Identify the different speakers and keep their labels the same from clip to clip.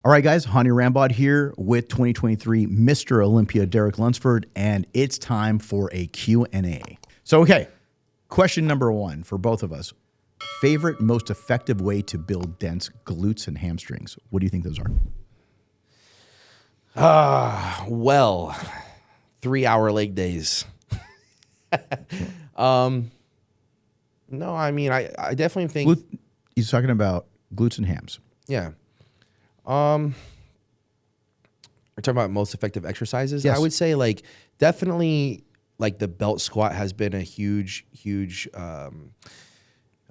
Speaker 1: All right, guys, HANY RAMBOD here with 2023 Mr. Olympia Derek Lunsford, and it's time for a Q&A. So, okay, question number one for both of us. Favorite, most effective way to build dense glutes and hamstrings? What do you think those are?
Speaker 2: Well, 3-hour leg days. No, I mean, I definitely think...
Speaker 1: He's talking about glutes and hams.
Speaker 2: Yeah. We're talking about most effective exercises.
Speaker 1: Yes.
Speaker 2: I would say definitely the belt squat has been a huge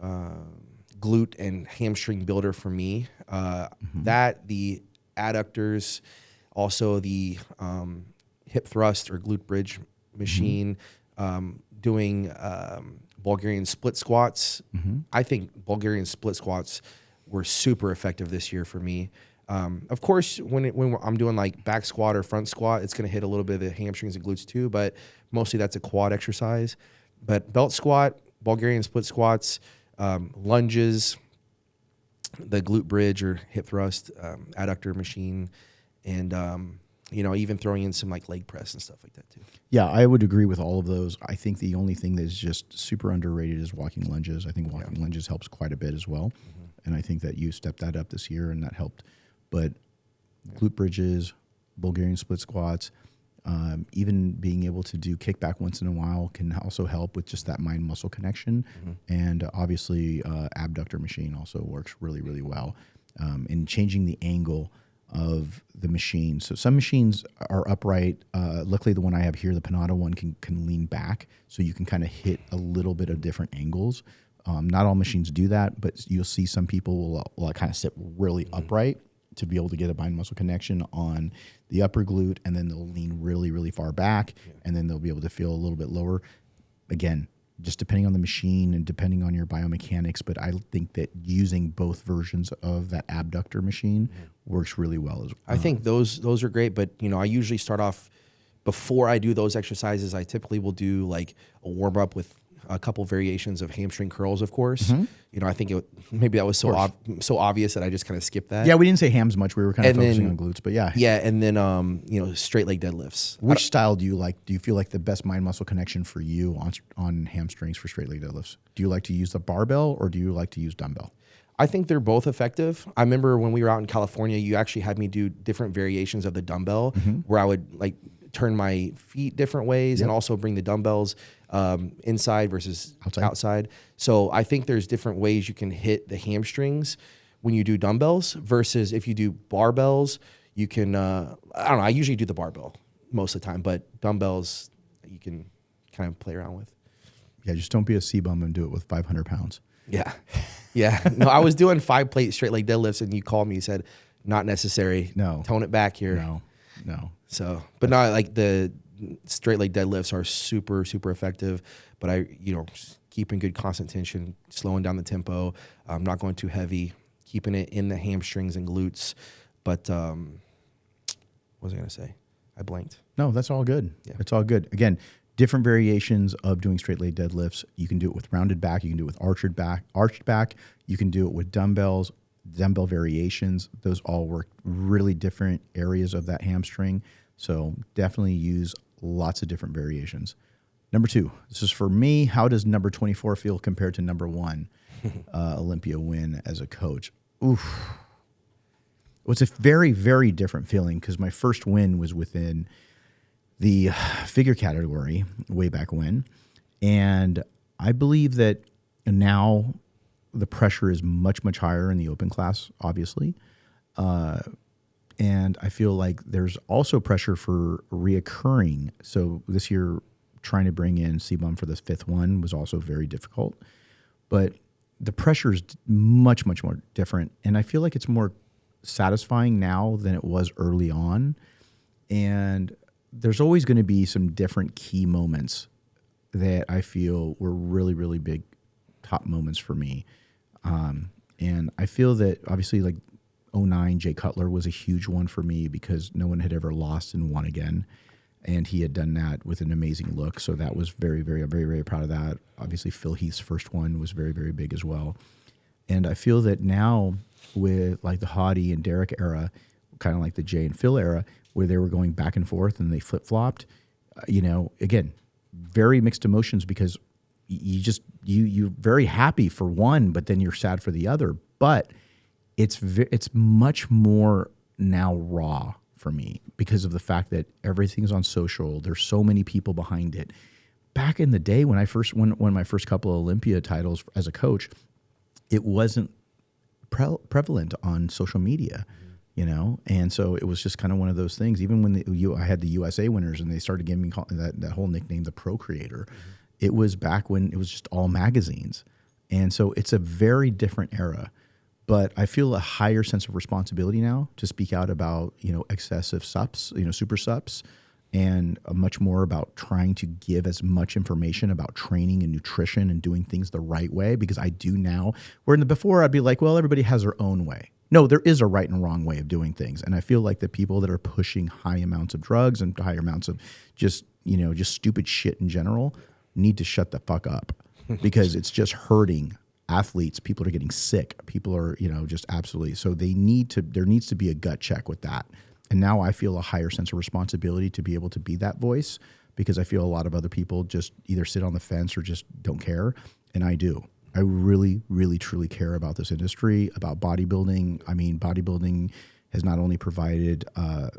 Speaker 2: glute and hamstring builder for me. That, the adductors, also the hip thrust or glute bridge machine, doing Bulgarian split squats. I think Bulgarian split squats were super effective this year for me. Of course, when I'm doing back squat or front squat, it's going to hit a little bit of the hamstrings and glutes too, but mostly that's a quad exercise. But belt squat, Bulgarian split squats, lunges, the glute bridge or hip thrust, adductor machine, and even throwing in some leg press and stuff like that too.
Speaker 1: Yeah, I would agree with all of those. I think the only thing that is just super underrated is walking lunges. I think walking lunges helps quite a bit as well. And I think that you stepped that up this year and that helped. But glute bridges, Bulgarian split squats, even being able to do kickback once in a while can also help with just that mind-muscle connection. And obviously, abductor machine also works really, really well in changing the angle of the machine. So some machines are upright. Luckily, the one I have here, the Panada one, can lean back, so you can kind of hit a little bit of different angles. Not all machines do that, but you'll see some people will kind of sit really upright to be able to get a mind-muscle connection on the upper glute, and then they'll lean really, really far back, and then they'll be able to feel a little bit lower. Again, just depending on the machine and depending on your biomechanics, but I think that using both versions of that abductor machine works really well as well.
Speaker 2: I think those are great, but I usually start off, before I do those exercises, I typically will do a warm-up with a couple variations of hamstring curls, of course. I think maybe that was so obvious that I just kind of skipped that.
Speaker 1: Yeah, we didn't say hams much. We were kind of focusing on glutes, but yeah.
Speaker 2: Yeah, and then straight leg deadlifts.
Speaker 1: Which style do you like? Do you feel like the best mind muscle connection for you on hamstrings for straight leg deadlifts? Do you like to use the barbell or do you like to use dumbbell?
Speaker 2: I think they're both effective. I remember when we were out in California, you actually had me do different variations of the dumbbell where I would turn my feet different ways and also bring the dumbbells inside versus outside. So I think there's different ways you can hit the hamstrings when you do dumbbells versus if you do barbells, you can, I don't know, I usually do the barbell most of the time, but dumbbells you can kind of play around with.
Speaker 1: Yeah, just don't be a C-bum and do it with 500 pounds.
Speaker 2: Yeah. Yeah. No, I was doing 5-plate straight leg deadlifts and you called me, you said, not necessary.
Speaker 1: No.
Speaker 2: Tone it back here.
Speaker 1: No.
Speaker 2: So, but no, the straight leg deadlifts are super, super effective, but keeping good constant tension, slowing down the tempo, not going too heavy, keeping it in the hamstrings and glutes. But what was I going to say? I blanked.
Speaker 1: No, that's all good.
Speaker 2: Yeah.
Speaker 1: It's all good. Again, different variations of doing straight leg deadlifts. You can do it with rounded back. You can do it with arched back. You can do it with dumbbell variations. Those all work really different areas of that hamstring. So definitely use lots of different variations. Number 2, this is for me. How does number 24 feel compared to number 1 Olympia win as a coach? Oof. Well, it's a very, very different feeling because my first win was within the figure category way back when. And I believe that now the pressure is much, much higher in the open class, obviously. And I feel like there's also pressure for reoccurring. So this year, trying to bring in C-bum for the 5th one was also very difficult. But the pressure is much, much more different. And I feel like it's more satisfying now than it was early on. And there's always going to be some different key moments that I feel were really, really big top moments for me. And I feel that obviously 2009 Jay Cutler was a huge one for me because no one had ever lost and won again. And he had done that with an amazing look. So that was very, very, very, very proud of that. Obviously, Phil Heath's first one was very, very big as well. And I feel that now with the Hadi and Derek era, kind of like the Jay and Phil era, where they were going back and forth and they flip flopped. Again, very mixed emotions because you're very happy for one, but then you're sad for the other. But it's much more now raw for me because of the fact that everything's on social. There's so many people behind it. Back in the day when I first won my first couple of Olympia titles as a coach, it wasn't prevalent on social media, and so it was just kind of one of those things. Even when I had the USA winners and they started giving me that whole nickname, the Procreator, it was back when it was just all magazines, and so it's a very different era. But I feel a higher sense of responsibility now to speak out about excessive sups, super sups, and much more about trying to give as much information about training and nutrition and doing things the right way, because I do now. Where before I'd be like, well, everybody has their own way. No, there is a right and wrong way of doing things. And I feel like the people that are pushing high amounts of drugs and higher amounts of just stupid shit in general need to shut the fuck up because it's just hurting athletes. People are getting sick. People are, just absolutely. So there needs to be a gut check with that. And now I feel a higher sense of responsibility to be able to be that voice, because I feel a lot of other people just either sit on the fence or just don't care. And I do. I really, really, truly care about this industry, about bodybuilding. I mean, bodybuilding has not only provided, a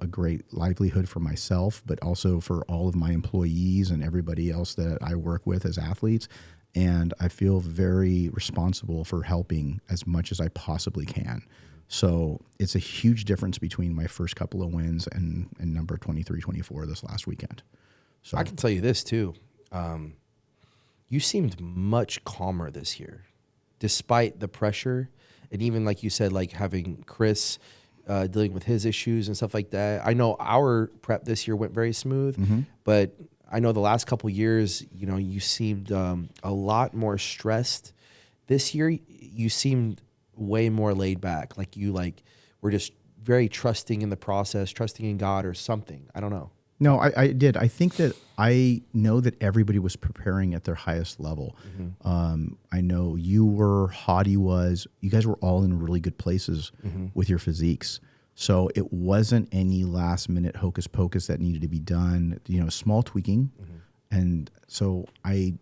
Speaker 1: great livelihood for myself, but also for all of my employees and everybody else that I work with as athletes. And I feel very responsible for helping as much as I possibly can. So it's a huge difference between my first couple of wins and number 23, 24 this last weekend. So
Speaker 2: I can tell you this too. You seemed much calmer this year, despite the pressure. And even like you said, like having Chris dealing with his issues and stuff like that. I know our prep this year went very smooth, but I know the last couple of years, you seemed a lot more stressed. This year, you seemed way more laid back. Like you were just very trusting in the process, trusting in God or something. I don't know.
Speaker 1: No, I did. I think that I know that everybody was preparing at their highest level. I know you were, Hadi was, you guys were all in really good places with your physiques. So it wasn't any last minute hocus pocus that needed to be done, small tweaking. And so I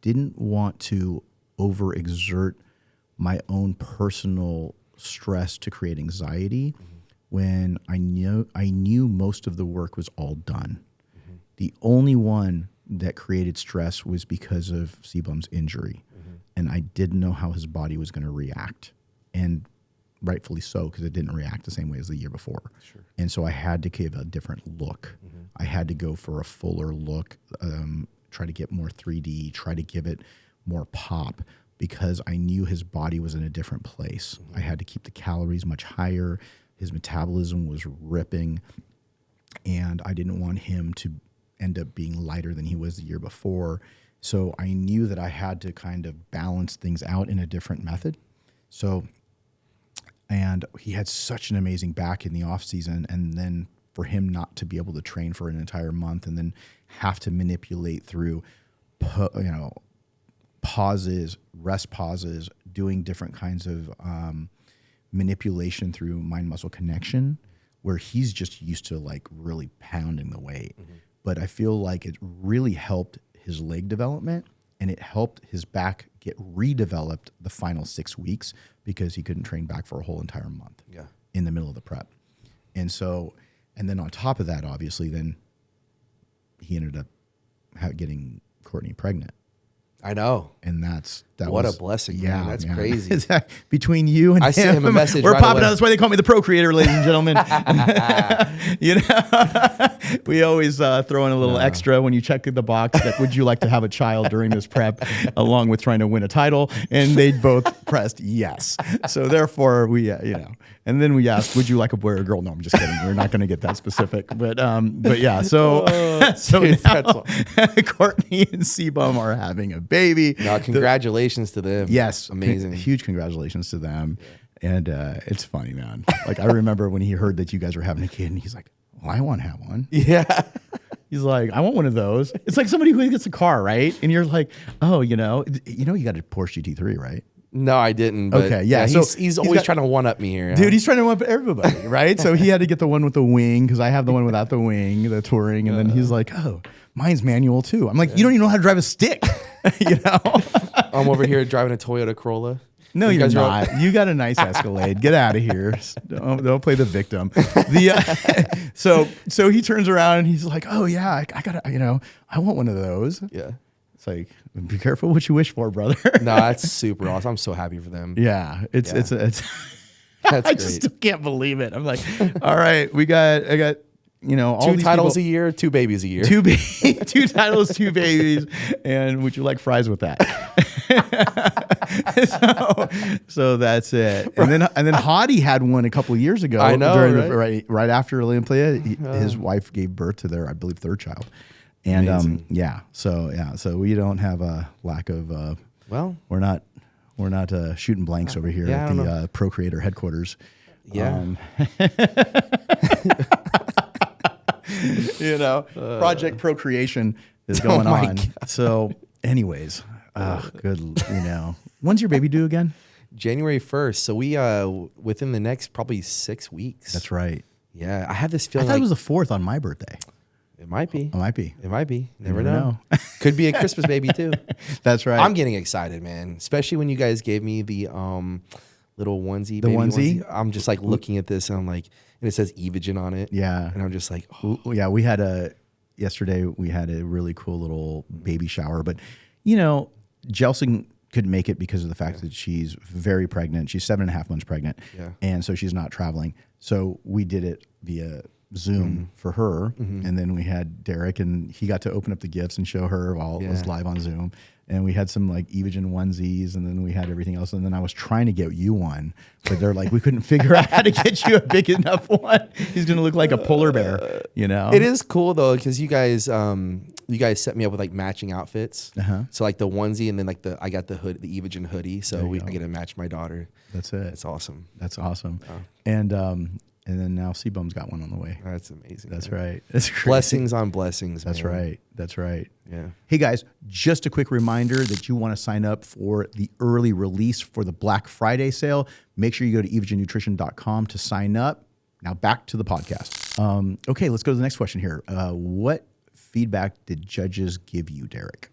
Speaker 1: didn't want to overexert my own personal stress to create anxiety when I knew most of the work was all done. The only one that created stress was because of C-Bum's injury. And I didn't know how his body was going to react. And rightfully so, because it didn't react the same way as the year before. Sure. And so I had to give a different look. I had to go for a fuller look, try to get more 3D, try to give it more pop, because I knew his body was in a different place. I had to keep the calories much higher. His metabolism was ripping, and I didn't want him to end up being lighter than he was the year before. So I knew that I had to kind of balance things out in a different method. So, and he had such an amazing back in the off season, and then for him not to be able to train for an entire month and then have to manipulate through, pauses, rest pauses, doing different kinds of manipulation through mind-muscle connection, where he's just used to like really pounding the weight. But I feel like it really helped his leg development, and it helped his back get redeveloped the final 6 weeks, because he couldn't train back for a whole entire month in the middle of the prep. And so, and then on top of that, obviously, then he ended up getting Courtney pregnant.
Speaker 2: I know.
Speaker 1: And
Speaker 2: what a blessing, man. That's crazy.
Speaker 1: Between you and
Speaker 2: I sent him a message.
Speaker 1: We're
Speaker 2: right
Speaker 1: popping
Speaker 2: away.
Speaker 1: out. That's why they call me the Procreator, ladies and gentlemen. We always throw in a little extra when you check the box that would you like to have a child during this prep, along with trying to win a title, and they both pressed yes. So therefore, we and then we asked, would you like a boy or a girl? No, I'm just kidding. We're not going to get that specific, but yeah. So now, Courtney and C-Bum are having a baby.
Speaker 2: No, congratulations to them.
Speaker 1: Yes,
Speaker 2: amazing.
Speaker 1: Huge congratulations to them. And it's funny, man. Like, I remember when he heard that you guys were having a kid, and he's like, well, I want to have one.
Speaker 2: Yeah.
Speaker 1: He's like, I want one of those. It's like somebody who gets a car, right? And you're like, oh, you got a Porsche GT3, right?
Speaker 2: No, I didn't. But
Speaker 1: Okay, yeah.
Speaker 2: He's always trying to one up me here.
Speaker 1: Dude, he's trying to one up everybody, right? So he had to get the one with the wing because I have the one without the wing, the touring. And then he's like, oh, mine's manual too. I'm like, you don't even know how to drive a stick, you know?
Speaker 2: I'm over here driving a Toyota Corolla.
Speaker 1: No, you're not. You got a nice Escalade. Get out of here. Don't play the victim. So he turns around and he's like, oh yeah, I got to, I want one of those.
Speaker 2: Yeah.
Speaker 1: It's like, be careful what you wish for, brother.
Speaker 2: No, that's super awesome. I'm so happy for them.
Speaker 1: Yeah. It's
Speaker 2: That's
Speaker 1: I
Speaker 2: great.
Speaker 1: just still can't believe it. I'm like, all right, I got, all
Speaker 2: two
Speaker 1: these
Speaker 2: titles
Speaker 1: people,
Speaker 2: a year, 2 babies a year.
Speaker 1: two titles, 2 babies, and would you like fries with that? so that's it. And then Hottie had one a couple of years ago.
Speaker 2: I know,
Speaker 1: during right after Olympia, his wife gave birth to their, I believe, 3rd child. And so we don't have a lack of. We're not shooting blanks over here at the Procreator headquarters.
Speaker 2: Yeah.
Speaker 1: Project Procreation is going on. God. So, anyways, good. When's your baby due again?
Speaker 2: January 1st. So we within the next probably 6 weeks.
Speaker 1: That's right.
Speaker 2: Yeah, I have this feeling.
Speaker 1: I thought it was the 4th on my birthday.
Speaker 2: It might be.
Speaker 1: It might be.
Speaker 2: It might be. Never know. Could be a Christmas baby too.
Speaker 1: That's right.
Speaker 2: I'm getting excited, man. Especially when you guys gave me the little onesie.
Speaker 1: The onesie?
Speaker 2: I'm just like looking at this and I'm like, and it says Evogen on it.
Speaker 1: Yeah.
Speaker 2: And I'm just like, oh.
Speaker 1: Yeah. Yesterday we had a really cool little baby shower, but Jelson couldn't make it because of the fact that she's very pregnant. She's 7.5 months pregnant.
Speaker 2: Yeah.
Speaker 1: And so she's not traveling. So we did it via Zoom for her, and then we had Derek, and he got to open up the gifts and show her while it was live on Zoom. And we had some like Evogen onesies, and then we had everything else. And then I was trying to get you one, but they're like, we couldn't figure out how to get you a big enough one. He's gonna look like a polar bear,
Speaker 2: It is cool though, because you guys set me up with like matching outfits. So like the onesie, and then like I got the hood, the Evogen hoodie. So I get to match my daughter.
Speaker 1: That's it.
Speaker 2: That's awesome.
Speaker 1: That's awesome. And then now C-Bum's got one on the way.
Speaker 2: That's amazing.
Speaker 1: That's right. That's crazy.
Speaker 2: Blessings on blessings.
Speaker 1: That's
Speaker 2: man.
Speaker 1: right. That's right.
Speaker 2: Yeah.
Speaker 1: Hey guys, just a quick reminder that you want to sign up for the early release for the Black Friday sale. Make sure you go to evogennutrition.com to sign up. Now back to the podcast. Okay, let's go to the next question here. What feedback did judges give you, Derek?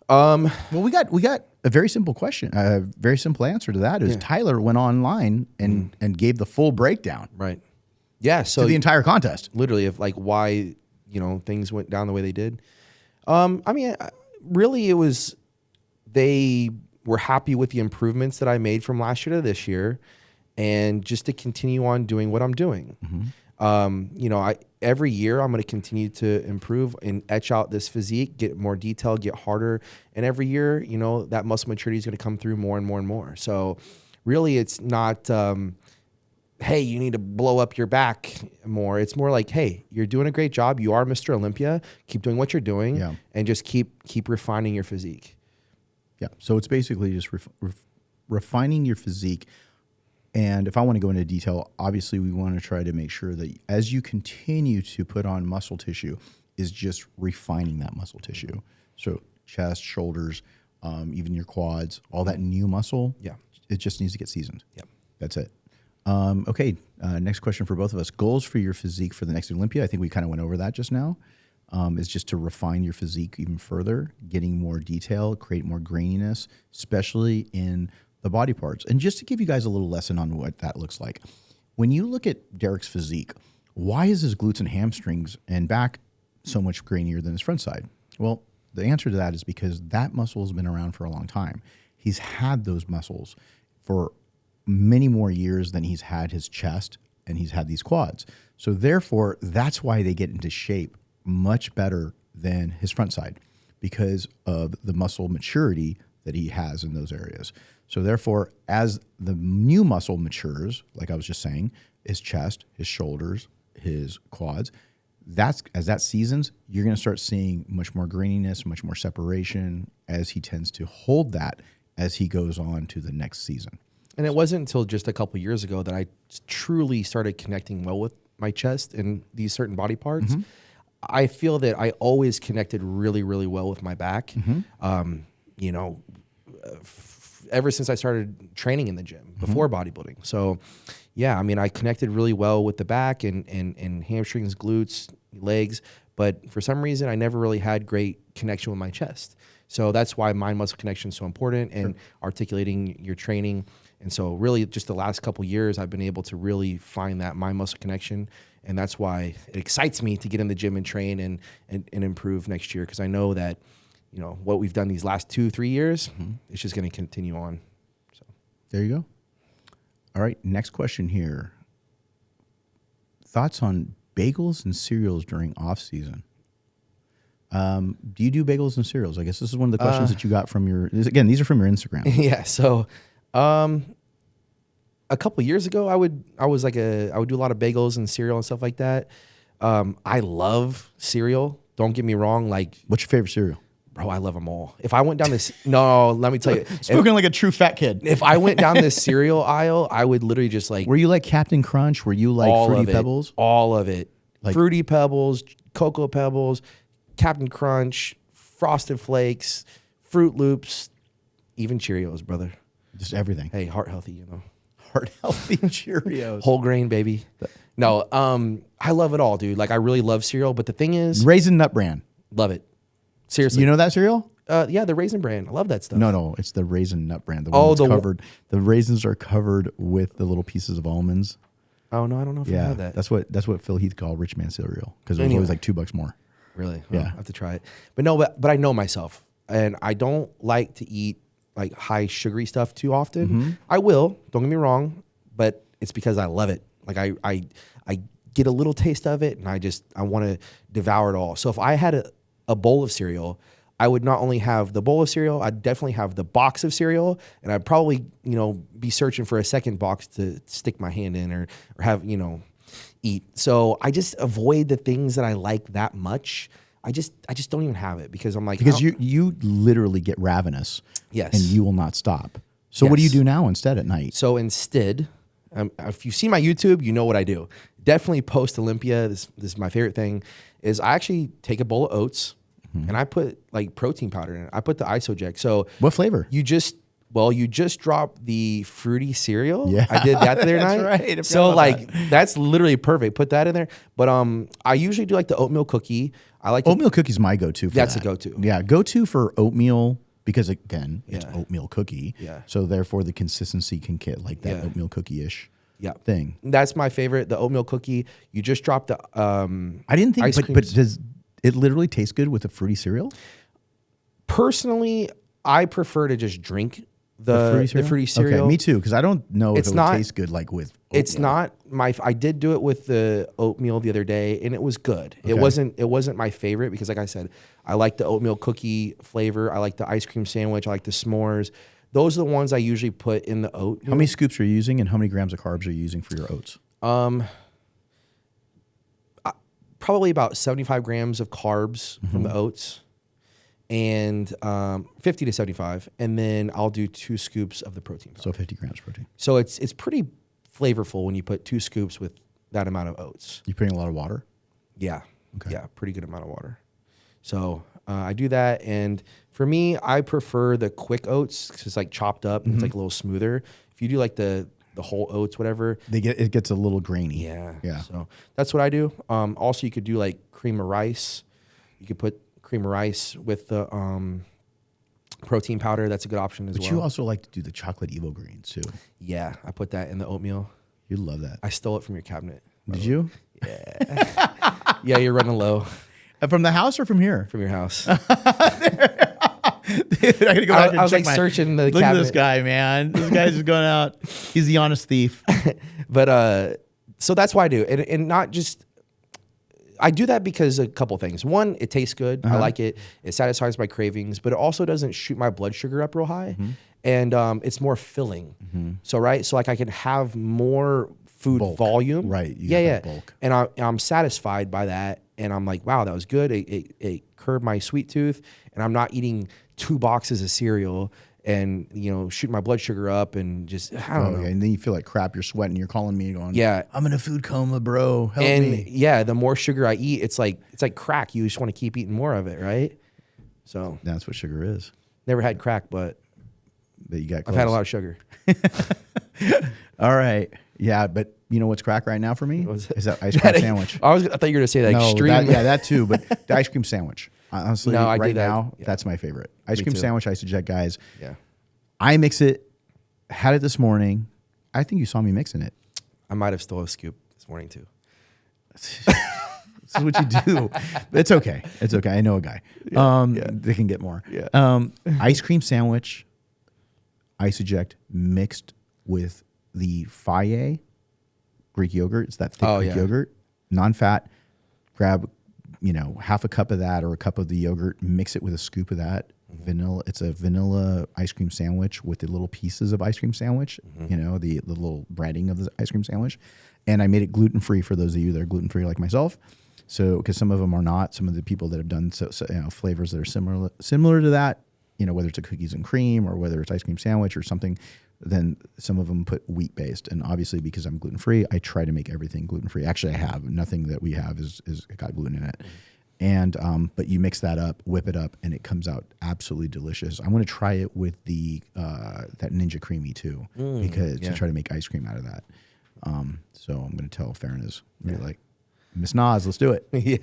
Speaker 1: Well, we got a very simple question. A very simple answer to that is Tyler went online and gave the full breakdown.
Speaker 2: Right. Yeah. So
Speaker 1: to the entire contest,
Speaker 2: literally, of like why things went down the way they did. I mean, really, it was they were happy with the improvements that I made from last year to this year, and just to continue on doing what I'm doing. Every year I'm going to continue to improve and etch out this physique, get more detail, get harder. And every year, that muscle maturity is going to come through more and more and more. So really it's not, hey, you need to blow up your back more. It's more like, hey, you're doing a great job. You are Mr. Olympia. Keep doing what you're doing and just keep refining your physique.
Speaker 1: Yeah. So it's basically just refining your physique. And if I want to go into detail, obviously we want to try to make sure that as you continue to put on muscle tissue, is just refining that muscle tissue. So chest, shoulders, even your quads, all that new muscle, it just needs to get seasoned. Yeah, that's it. Okay, next question for both of us. Goals for your physique for the next Olympia. I think we kind of went over that just now. Is just to refine your physique even further, getting more detail, create more graininess, especially in the body parts. And just to give you guys a little lesson on what that looks like. When you look at Derek's physique, why is his glutes and hamstrings and back so much grainier than his front side? Well, the answer to that is because that muscle has been around for a long time. He's had those muscles for many more years than he's had his chest and he's had these quads. So therefore, that's why they get into shape much better than his front side, because of the muscle maturity that he has in those areas. So therefore, as the new muscle matures, like I was just saying, his chest, his shoulders, his quads, as that seasons, you're going to start seeing much more graininess, much more separation as he tends to hold that as he goes on to the next season.
Speaker 2: And it wasn't until just a couple years ago that I truly started connecting well with my chest and these certain body parts. I feel that I always connected really, really well with my back. ever since I started training in the gym before bodybuilding. So yeah, I mean, I connected really well with the back and hamstrings, glutes, legs, but for some reason I never really had great connection with my chest. So that's why mind muscle connection is so important, and articulating your training. And so really just the last couple years, I've been able to really find that mind muscle connection. And that's why it excites me to get in the gym and train and improve next year. Cause I know that, you know, what we've done these last 2-3 years, it's just going to continue on. So
Speaker 1: there you go. All right. Next question here. Thoughts on bagels and cereals during off season? Do you do bagels and cereals? I guess this is one of the questions that you got from your, again, these are from your Instagram.
Speaker 2: Yeah. So, a couple years ago, I would do a lot of bagels and cereal and stuff like that. I love cereal. Don't get me wrong. Like,
Speaker 1: what's your favorite cereal?
Speaker 2: Bro, I love them all. If I went down this, no, let me tell you.
Speaker 1: Spoken like a true fat kid.
Speaker 2: If I went down this cereal aisle, I would literally just like.
Speaker 1: Were you like Captain Crunch? Were you like Fruity Pebbles?
Speaker 2: All of it.
Speaker 1: Like,
Speaker 2: Fruity Pebbles, Cocoa Pebbles, Captain Crunch, Frosted Flakes, Fruit Loops, even Cheerios, brother.
Speaker 1: Just everything.
Speaker 2: Hey, heart healthy, you know.
Speaker 1: Heart healthy Cheerios.
Speaker 2: Whole grain, baby. No, I love it all, dude. Like, I really love cereal, but the thing is,
Speaker 1: Raisin Nut Bran.
Speaker 2: love it. Seriously.
Speaker 1: You know that cereal?
Speaker 2: Yeah, the Raisin Bran. I love that stuff.
Speaker 1: No, it's the Raisin Nut Bran. The one that's covered. The raisins are covered with the little pieces of almonds.
Speaker 2: Oh no, I don't know if I have that.
Speaker 1: That's what Phil Heath called rich man cereal, because it was always like $2 more.
Speaker 2: Really?
Speaker 1: Yeah.
Speaker 2: I have to try it. But no, but I know myself, and I don't like to eat like high sugary stuff too often. I will, don't get me wrong, but it's because I love it. Like I get a little taste of it, and I want to devour it all. So if I had a bowl of cereal, I would not only have the bowl of cereal, I'd definitely have the box of cereal, and I'd probably, be searching for a second box to stick my hand in or have, eat. So I just avoid the things that I like that much. I just don't even have it, because I'm like,
Speaker 1: because you literally get ravenous.
Speaker 2: Yes.
Speaker 1: And you will not stop. So what do you do now instead at night?
Speaker 2: So instead, if you see my YouTube, you know what I do. Definitely post Olympia. This is my favorite thing, is I actually take a bowl of oats and I put like protein powder in it. I put the Isoject. So
Speaker 1: what flavor?
Speaker 2: You just drop the fruity cereal.
Speaker 1: Yeah,
Speaker 2: I did that the other night.
Speaker 1: Right.
Speaker 2: So like that's literally perfect. Put that in there. But I usually do like the oatmeal cookie. I like
Speaker 1: oatmeal cookie's my go-to.
Speaker 2: That's a go-to.
Speaker 1: Yeah, go-to for oatmeal, because again, it's oatmeal cookie.
Speaker 2: Yeah.
Speaker 1: So therefore the consistency can get like that oatmeal cookie-ish thing.
Speaker 2: That's my favorite, the oatmeal cookie. You just drop the
Speaker 1: I didn't think, but does it literally taste good with a fruity cereal?
Speaker 2: Personally, I prefer to just drink the fruity cereal.
Speaker 1: Okay, me too, because I don't know if it would taste good like with oatmeal.
Speaker 2: It's not I did do it with the oatmeal the other day, and it was good. Okay. It wasn't my favorite, because like I said, I like the oatmeal cookie flavor. I like the ice cream sandwich. I like the s'mores. Those are the ones I usually put in the oat.
Speaker 1: How many scoops are you using, and how many grams of carbs are you using for your oats?
Speaker 2: Probably about 75 grams of carbs from the oats, and 50 to 75, and then I'll do 2 scoops of the protein powder.
Speaker 1: So 50 grams protein.
Speaker 2: So it's pretty flavorful when you put 2 scoops with that amount of oats.
Speaker 1: You putting a lot of water?
Speaker 2: Yeah.
Speaker 1: Okay.
Speaker 2: Yeah, pretty good amount of water. So I do that, and for me, I prefer the quick oats, because it's like chopped up and it's like a little smoother. If you do like the whole oats, whatever,
Speaker 1: it gets a little grainy.
Speaker 2: Yeah. So that's what I do. Also, you could do like cream of rice. You could put cream of rice with the protein powder. That's a good option as well.
Speaker 1: But you also like to do the chocolate Evogen too.
Speaker 2: Yeah, I put that in the oatmeal.
Speaker 1: You love that.
Speaker 2: I stole it from your cabinet.
Speaker 1: Did you?
Speaker 2: Yeah. Yeah, you're running low.
Speaker 1: From the house or from here?
Speaker 2: From your house.
Speaker 1: Dude, I gotta go back and
Speaker 2: I was
Speaker 1: check
Speaker 2: like searching the
Speaker 1: Look
Speaker 2: cabinet.
Speaker 1: at this guy, man. This guy's just going out. He's the honest thief.
Speaker 2: But so that's why I do, and not just. I do that because a couple things. One, it tastes good. I like it. It satisfies my cravings, but it also doesn't shoot my blood sugar up real high, and it's more filling. So like I can have more food volume.
Speaker 1: Right.
Speaker 2: Yeah.
Speaker 1: Bulk.
Speaker 2: And I'm satisfied by that, and I'm like, wow, that was good. It curbed my sweet tooth, and I'm not eating 2 boxes of cereal and shoot my blood sugar up, and just I don't know.
Speaker 1: And then you feel like crap. You're sweating. You're calling me going,
Speaker 2: yeah,
Speaker 1: I'm in a food coma, bro. Help me.
Speaker 2: Yeah, the more sugar I eat, it's like crack. You just want to keep eating more of it, right? So
Speaker 1: that's what sugar is.
Speaker 2: never had crack, but
Speaker 1: But you got
Speaker 2: I've
Speaker 1: close.
Speaker 2: had a lot of sugar.
Speaker 1: All right. Yeah, but you know what's crack right now for me?
Speaker 2: What was it?
Speaker 1: Is that ice cream sandwich.
Speaker 2: I thought you were going to say that extreme.
Speaker 1: That too, but the ice cream sandwich. Honestly,
Speaker 2: No, I
Speaker 1: right
Speaker 2: do that.
Speaker 1: now,
Speaker 2: Yeah.
Speaker 1: that's my favorite. Ice
Speaker 2: Me
Speaker 1: cream
Speaker 2: too.
Speaker 1: sandwich, I suggest, guys.
Speaker 2: Yeah.
Speaker 1: I mix it, had it this morning. I think you saw me mixing it.
Speaker 2: I might have stole a scoop this morning too.
Speaker 1: This is what you do. It's okay. It's okay. I know a guy. They can get more.
Speaker 2: Yeah.
Speaker 1: Ice cream sandwich, ice eject mixed with the Faye Greek yogurt. It's that thick Greek yogurt, non-fat. Grab, half a cup of that or a cup of the yogurt. Mix it with a scoop of that. Vanilla. It's a vanilla ice cream sandwich with the little pieces of ice cream sandwich. The little breading of the ice cream sandwich. And I made it gluten free for those of you that are gluten free like myself. So, because some of them are not. Some of the people that have done flavors that are similar to that, whether it's a cookies and cream or whether it's ice cream sandwich or something, then some of them put wheat based. And obviously, because I'm gluten free, I try to make everything gluten free. Actually, I have nothing that we have is got gluten in it. And but you mix that up, whip it up, and it comes out absolutely delicious. I'm going to try it with the that Ninja Creamy too, because to try to make ice cream out of that. So I'm going to tell Farron like, Miss Nas, let's do it.
Speaker 2: Yeah.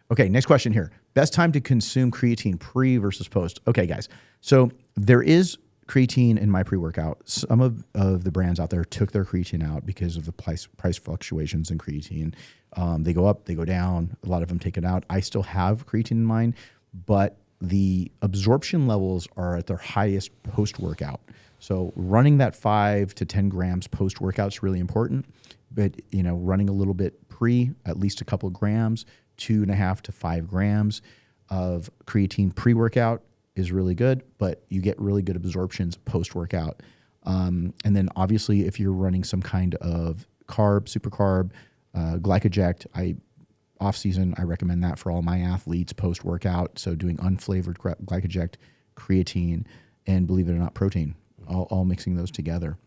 Speaker 1: Okay, next question here. Best time to consume creatine pre versus post. Okay, guys. So there is creatine in my pre-workout. Some of the brands out there took their creatine out because of the price fluctuations in creatine. They go up, they go down. A lot of them take it out. I still have creatine in mine, but the absorption levels are at their highest post-workout. So running that 5 to 10 grams post-workout is really important. But running a little bit pre, at least a couple of grams, 2.5 to 5 grams of creatine pre-workout is really good, but you get really good absorptions post-workout. And then obviously if you're running some kind of carb, super carb, glycoject, off season, I recommend that for all my athletes post-workout. So doing unflavored glycoject, creatine, and believe it or not, protein, all mixing those together.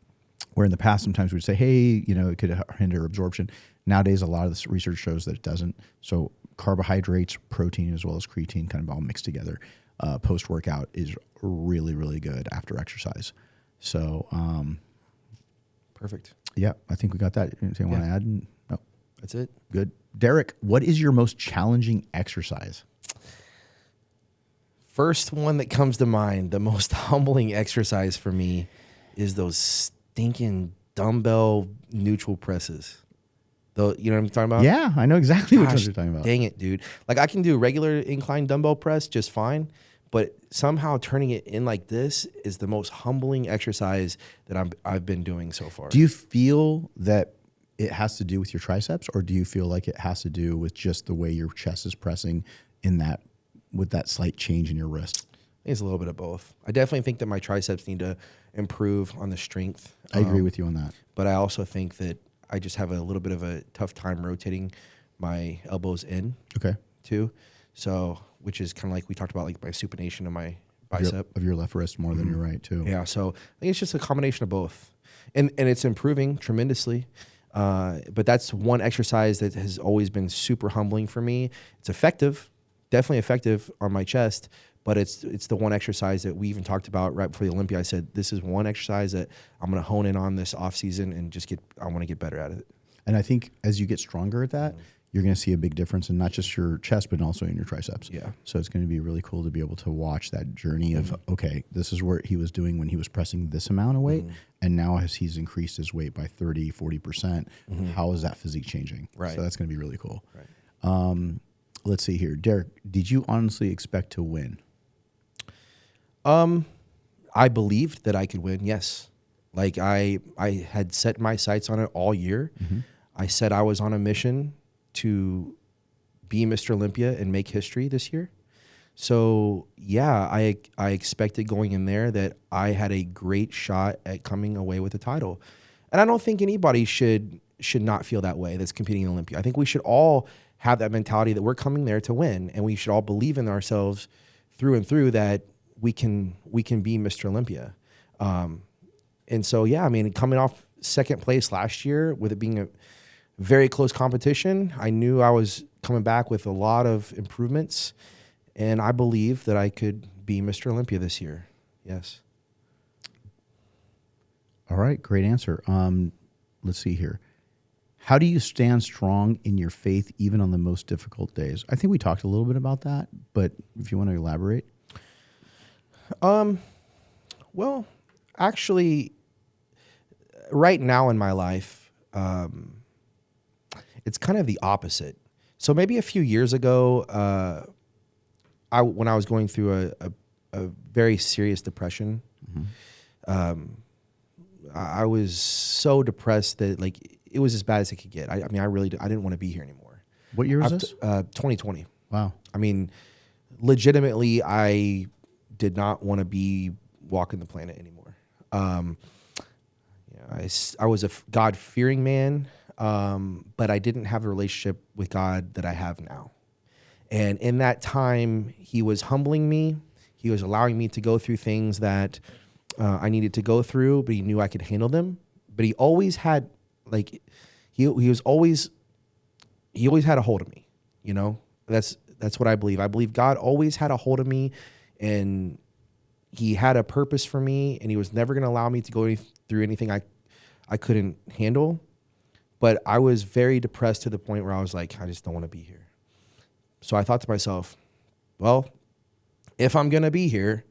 Speaker 1: Where in the past, sometimes we'd say, hey, it could hinder absorption. Nowadays, a lot of this research shows that it doesn't. So carbohydrates, protein, as well as creatine kind of all mixed together. Post-workout is really, really good after exercise. So,
Speaker 2: Perfect.
Speaker 1: Yeah, I think we got that. Anything you want to add? No.
Speaker 2: That's it.
Speaker 1: Good. Derek, what is your most challenging exercise?
Speaker 2: First one that comes to mind, the most humbling exercise for me is those stinking dumbbell neutral presses. You know what I'm talking about?
Speaker 1: Yeah, I know exactly what
Speaker 2: Gosh,
Speaker 1: you're talking about.
Speaker 2: Dang it, dude. Like I can do regular incline dumbbell press just fine, but somehow turning it in like this is the most humbling exercise that I've been doing so far.
Speaker 1: Do you feel that it has to do with your triceps, or do you feel like it has to do with just the way your chest is pressing with that slight change in your wrist?
Speaker 2: I think it's a little bit of both. I definitely think that my triceps need to improve on the strength.
Speaker 1: I agree with you on that.
Speaker 2: But I also think that I just have a little bit of a tough time rotating my elbows in.
Speaker 1: Okay.
Speaker 2: Too. So, which is kind of like we talked about, like my supination of my bicep.
Speaker 1: Of your left wrist more than your right too.
Speaker 2: Yeah. So I think it's just a combination of both. And it's improving tremendously. But that's one exercise that has always been super humbling for me. It's effective, definitely effective on my chest, but it's the one exercise that we even talked about right before the Olympia. I said, this is one exercise that I'm going to hone in on this off season and I want to get better at it.
Speaker 1: And I think as you get stronger at that, you're going to see a big difference in not just your chest, but also in your triceps.
Speaker 2: Yeah.
Speaker 1: So it's going to be really cool to be able to watch that journey of, okay, this is what he was doing when he was pressing this amount of weight. And now as he's increased his weight by 30, 40%, how is that physique changing?
Speaker 2: Right.
Speaker 1: So that's going to be really cool.
Speaker 2: Right.
Speaker 1: Let's see here. Derek, did you honestly expect to win?
Speaker 2: I believed that I could win. Yes. Like I had set my sights on it all year. I said I was on a mission to be Mr. Olympia and make history this year. So yeah, I expected going in there that I had a great shot at coming away with the title. And I don't think anybody should not feel that way that's competing in Olympia. I think we should all have that mentality that we're coming there to win, and we should all believe in ourselves through and through that we can be Mr. Olympia. And so, yeah, I mean, coming off second place last year with it being a very close competition, I knew I was coming back with a lot of improvements, and I believe that I could be Mr. Olympia this year. Yes.
Speaker 1: All right, great answer. Let's see here. How do you stand strong in your faith even on the most difficult days? I think we talked a little bit about that, but if you want to elaborate.
Speaker 2: Well, actually, right now in my life, it's kind of the opposite. So maybe a few years ago, when I was going through a very serious depression, I was so depressed that like it was as bad as it could get. I mean, I didn't want to be here anymore.
Speaker 1: What year was this?
Speaker 2: 2020.
Speaker 1: Wow.
Speaker 2: I mean, legitimately, I did not want to be walking the planet anymore. I was a God-fearing man, but I didn't have a relationship with God that I have now. And in that time, he was humbling me. He was allowing me to go through things that I needed to go through, but he knew I could handle them. But he always had, like, he always had a hold of me. You know, that's what I believe. I believe God always had a hold of me, and he had a purpose for me, and he was never going to allow me to go through anything I couldn't handle. But I was very depressed to the point where I was like, I just don't want to be here. So I thought to myself, well, if I'm going to be here,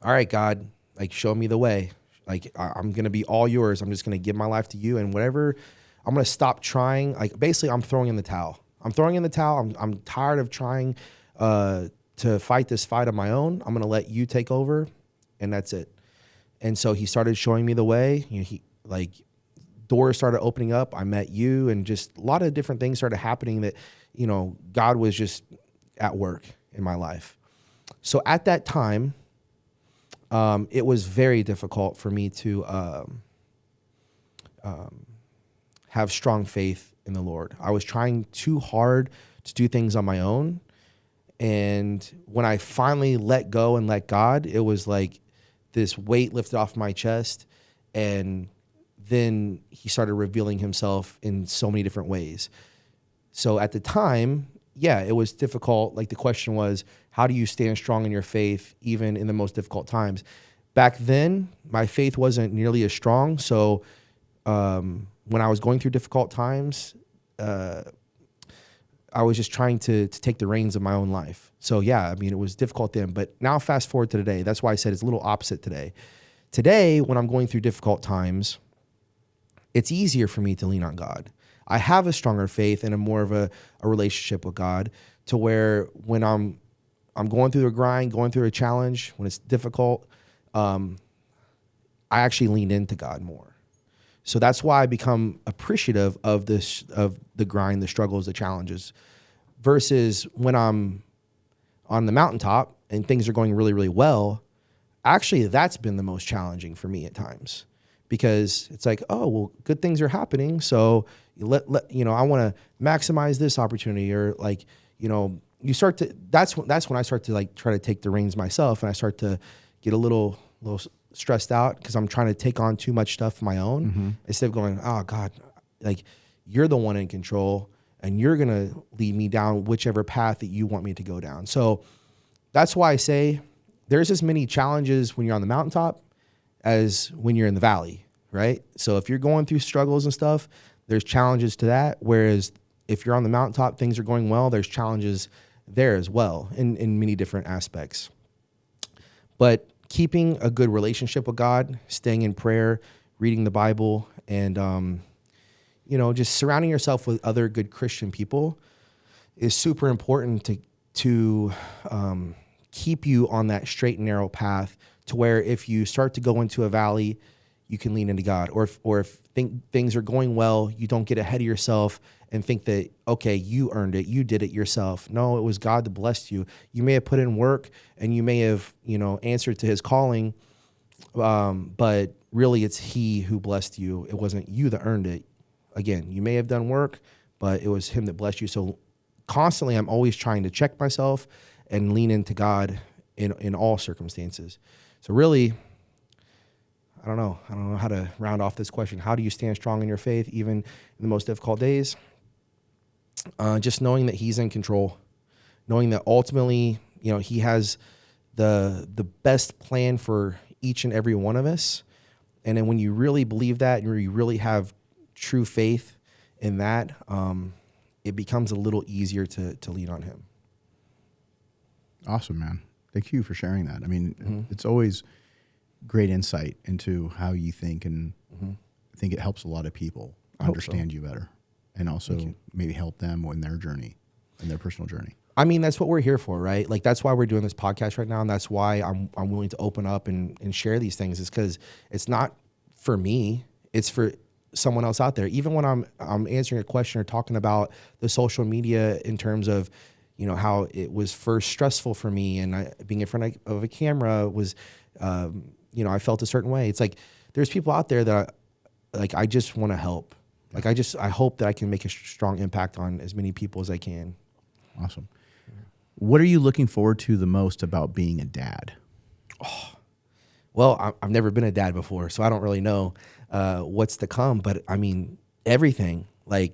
Speaker 2: all right, God, like, show me the way. Like, I'm going to be all yours. I'm just going to give my life to you, and whatever, I'm going to stop trying. Like, basically, I'm throwing in the towel. I'm tired of trying to fight this fight on my own. I'm going to let you take over, and that's it. And so he started showing me the way. You know, doors started opening up. I met you, and just a lot of different things started happening that, you know, God was just at work in my life. So at that time, it was very difficult for me to have strong faith in the Lord. I was trying too hard to do things on my own. And when I finally let go and let God, it was like this weight lifted off my chest. And then he started revealing himself in so many different ways. So at the time, yeah, it was difficult. Like, the question was, how do you stand strong in your faith even in the most difficult times? Back then, my faith wasn't nearly as strong. So when I was going through difficult times, I was just trying to take the reins of my own life. So yeah, I mean, it was difficult then. But now fast forward to today. That's why I said it's a little opposite today. Today, when I'm going through difficult times, it's easier for me to lean on God. I have a stronger faith and a more of a relationship with God, to where when I'm going through a grind, going through a challenge, when it's difficult, I actually lean into God more. So that's why I become appreciative of the grind, the struggles, the challenges, versus when I'm on the mountaintop and things are going really, really well. Actually, that's been the most challenging for me at times, because it's like, oh, well, good things are happening. So I want to maximize this opportunity, or like, you know, that's when I start to like try to take the reins myself, and I start to get a little stressed out because I'm trying to take on too much stuff of my own, instead of going, oh God, like, you're the one in control, and you're going to lead me down whichever path that you want me to go down. So that's why I say there's as many challenges when you're on the mountaintop as when you're in the valley, right? So if you're going through struggles and stuff, there's challenges to that. Whereas if you're on the mountaintop, things are going well, there's challenges there as well in many different aspects. But keeping a good relationship with God, staying in prayer, reading the Bible, and, just surrounding yourself with other good Christian people is super important to keep you on that straight and narrow path, to where if you start to go into a valley, you can lean into God. Or if things are going well, you don't get ahead of yourself and think that, okay, you earned it, you did it yourself. No, it was God that blessed you. You may have put in work, and you may have, answered to his calling, but really it's he who blessed you. It wasn't you that earned it. Again, you may have done work, but it was him that blessed you. So constantly, I'm always trying to check myself and lean into God in all circumstances. So really, I don't know how to round off this question. How do you stand strong in your faith, even in the most difficult days? Just knowing that he's in control, knowing that ultimately, he has the best plan for each and every one of us. And then when you really believe that and you really have true faith in that, it becomes a little easier to lean on him.
Speaker 1: Awesome, man. Thank you for sharing that. I mean, it's always great insight into how you think, and I think it helps a lot of people understand you better, and also maybe help them in their journey, in their personal journey.
Speaker 2: I mean, that's what we're here for, right? Like, that's why we're doing this podcast right now, and that's why I'm willing to open up and share these things, is because it's not for me, it's for someone else out there. Even when I'm answering a question or talking about the social media in terms of, you know, how it was first stressful for me, and being in front of a camera was, you know, I felt a certain way. It's like, there's people out there that I just want to help. Like, I hope that I can make a strong impact on as many people as I can.
Speaker 1: Awesome. What are you looking forward to the most about being a dad?
Speaker 2: Oh, well, I've never been a dad before, so I don't really know what's to come. But I mean, everything that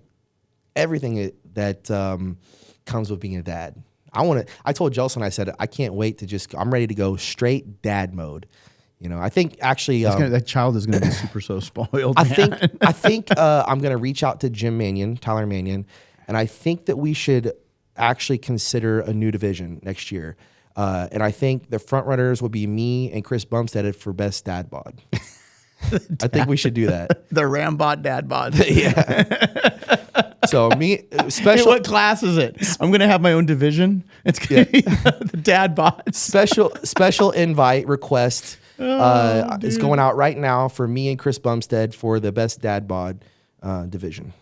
Speaker 2: comes with being a dad. I told Jelson, I said, I can't wait I'm ready to go straight dad mode. You know, I think actually
Speaker 1: that child is going to be super so spoiled.
Speaker 2: I think I'm going to reach out to Tyler Mannion, and I think that we should actually consider a new division next year. And I think the front runners will be me and Chris Bumstead for best dadbod. I think we should do that.
Speaker 1: The Rambod dadbod.
Speaker 2: Yeah. So me, special.
Speaker 1: Hey, what class is it? I'm going to have my own division. It's going to be the dadbod.
Speaker 2: Special invite request is going out right now for me and Chris Bumstead for the best dadbod division.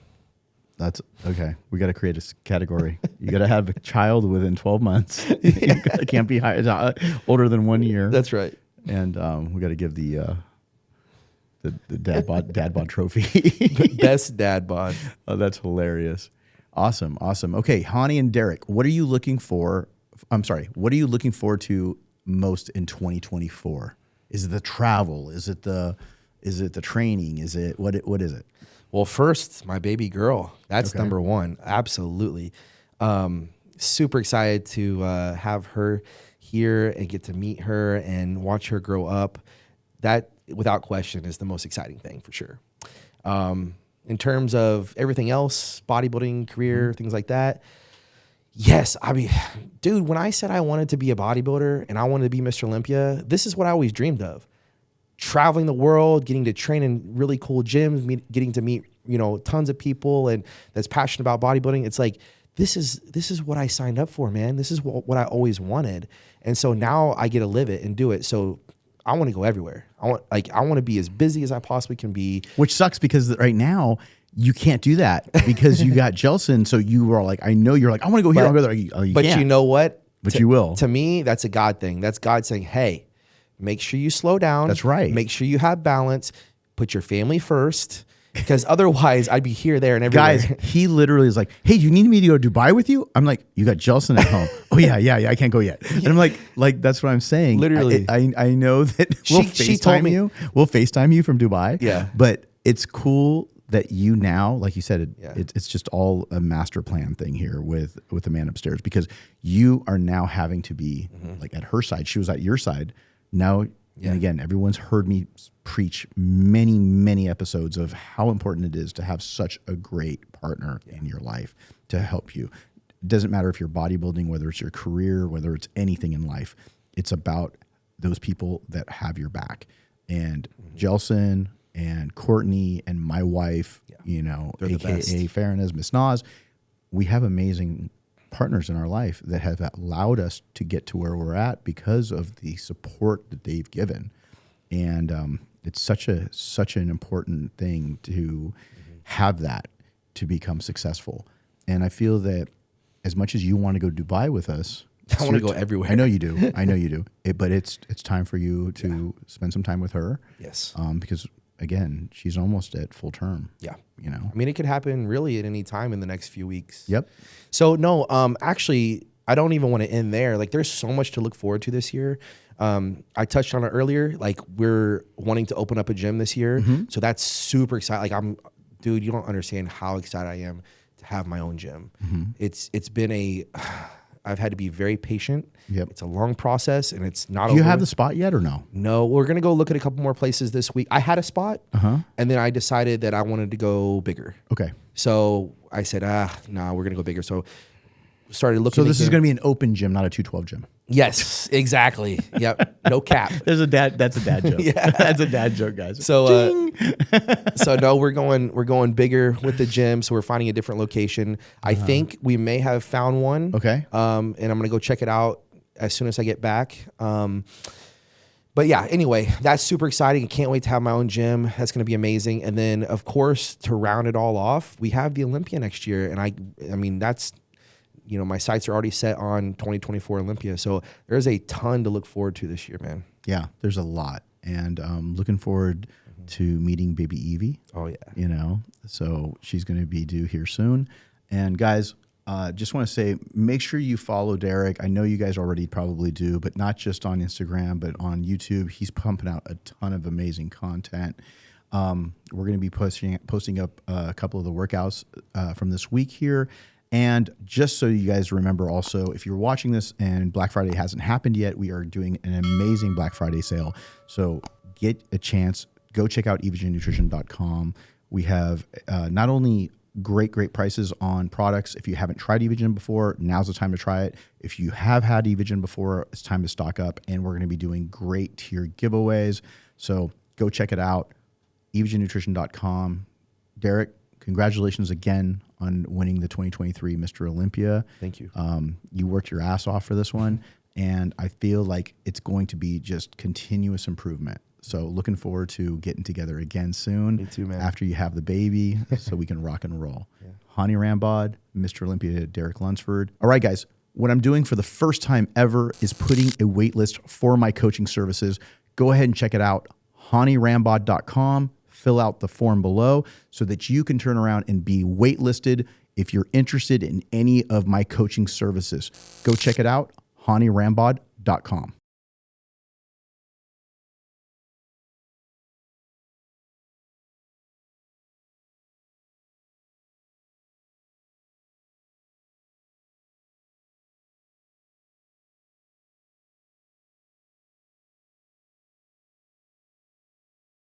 Speaker 1: That's okay. We got to create a category. You got to have a child within 12 months. It can't be older than 1 year.
Speaker 2: That's right.
Speaker 1: And we got to give the dadbod trophy.
Speaker 2: Best dadbod.
Speaker 1: Oh, that's hilarious. Awesome. Okay, Hani and Derek, what are you looking for? What are you looking forward to most in 2024? Is it the travel? Is it the training? Is it what is it?
Speaker 2: Well, first, my baby girl. That's number one. Absolutely. Super excited to have her here and get to meet her and watch her grow up. That, without question, is the most exciting thing for sure. In terms of everything else, bodybuilding, career, things like that, yes. I mean, dude, when I said I wanted to be a bodybuilder and I wanted to be Mr. Olympia, this is what I always dreamed of. Traveling the world, getting to train in really cool gyms, getting to meet, you know, tons of people and that's passionate about bodybuilding. It's like, this is what I signed up for, man. This is what I always wanted. And so now I get to live it and do it. So I want to go everywhere. I want to be as busy as I possibly can be.
Speaker 1: Which sucks because right now you can't do that because you got Jelson. So you are like, I know you're like, I want to go here. I'll go there. You
Speaker 2: but
Speaker 1: can't.
Speaker 2: You know what?
Speaker 1: But you will.
Speaker 2: To me, that's a God thing. That's God saying, hey, make sure you slow down.
Speaker 1: That's right.
Speaker 2: Make sure you have balance. Put your family first. Because otherwise, I'd be here, there, and everywhere.
Speaker 1: Guys, he literally is like, hey, do you need me to go to Dubai with you? I'm like, you got Jelson at home. Oh, yeah, I can't go yet. And I'm like that's what I'm saying.
Speaker 2: Literally.
Speaker 1: I know that we'll FaceTime you. We'll FaceTime you from Dubai.
Speaker 2: Yeah.
Speaker 1: But it's cool that you now, like you said, it's just all a master plan thing here with the man upstairs, because you are now having to be like at her side. She was at your side. Now, and again, everyone's heard me preach many, many episodes of how important it is to have such a great partner in your life to help you. It doesn't matter if you're bodybuilding, whether it's your career, whether it's anything in life. It's about those people that have your back. And Jelson and Courtney and my wife, you know, AKA Farronez, Miss Nas, we have amazing partners in our life that have allowed us to get to where we're at because of the support that they've given. And it's such an important thing to have that to become successful. And I feel that as much as you want to go to Dubai with us,
Speaker 2: I want to go everywhere.
Speaker 1: I know you do. But it's time for you to spend some time with her.
Speaker 2: Yes.
Speaker 1: Because again, she's almost at full term.
Speaker 2: Yeah.
Speaker 1: You know,
Speaker 2: I mean, it could happen really at any time in the next few weeks.
Speaker 1: Yep.
Speaker 2: So no, actually, I don't even want to end there. Like, there's so much to look forward to this year. I touched on it earlier. Like, we're wanting to open up a gym this year. So that's super exciting. Like, dude, you don't understand how excited I am to have my own gym. It's been I've had to be very patient.
Speaker 1: Yep.
Speaker 2: It's a long process, and it's not.
Speaker 1: Do you have the spot yet or no?
Speaker 2: No, we're gonna go look at a couple more places this week. I had a spot, and then I decided that I wanted to go bigger.
Speaker 1: Okay.
Speaker 2: So I said, nah, we're gonna go bigger. So started looking.
Speaker 1: So this is going to be an open gym, not a 212 gym.
Speaker 2: Yes, exactly. Yep, no cap.
Speaker 1: That's a dad joke.
Speaker 2: Yeah.
Speaker 1: That's a dad joke, guys.
Speaker 2: So, so no, we're going bigger with the gym. So we're finding a different location. I think we may have found one.
Speaker 1: Okay.
Speaker 2: And I'm gonna go check it out as soon as I get back. But yeah, anyway, that's super exciting. I can't wait to have my own gym. That's gonna be amazing. And then, of course, to round it all off, we have the Olympia next year, and I mean that's. My sights are already set on 2024 Olympia. So there's a ton to look forward to this year, man.
Speaker 1: Yeah, there's a lot. And looking forward to meeting baby Evie.
Speaker 2: Oh, yeah.
Speaker 1: So she's going to be due here soon. And guys, just want to say, make sure you follow Derek. I know you guys already probably do, but not just on Instagram, but on YouTube. He's pumping out a ton of amazing content. We're going to be posting up a couple of the workouts from this week here. And just so you guys remember also, if you're watching this and Black Friday hasn't happened yet, we are doing an amazing Black Friday sale. So get a chance, go check out evogennutrition.com. We have not only great prices on products. If you haven't tried Evogen before, now's the time to try it. If you have had Evogen before, it's time to stock up. And we're going to be doing great tier giveaways. So go check it out, evogennutrition.com. Derek, congratulations again on winning the 2023 Mr. Olympia.
Speaker 2: Thank you.
Speaker 1: You worked your ass off for this one, and I feel like it's going to be just continuous improvement. So looking forward to getting together again soon.
Speaker 2: Me too, man. After
Speaker 1: you have the baby, so we can rock and roll. Yeah. HANY RAMBOD, Mr. Olympia, Derek Lunsford. All right, guys. What I'm doing for the first time ever is putting a wait list for my coaching services. Go ahead and check it out, hanyrambod.com. Fill out the form below so that you can turn around and be waitlisted if you're interested in any of my coaching services. Go check it out, hanyrambod.com.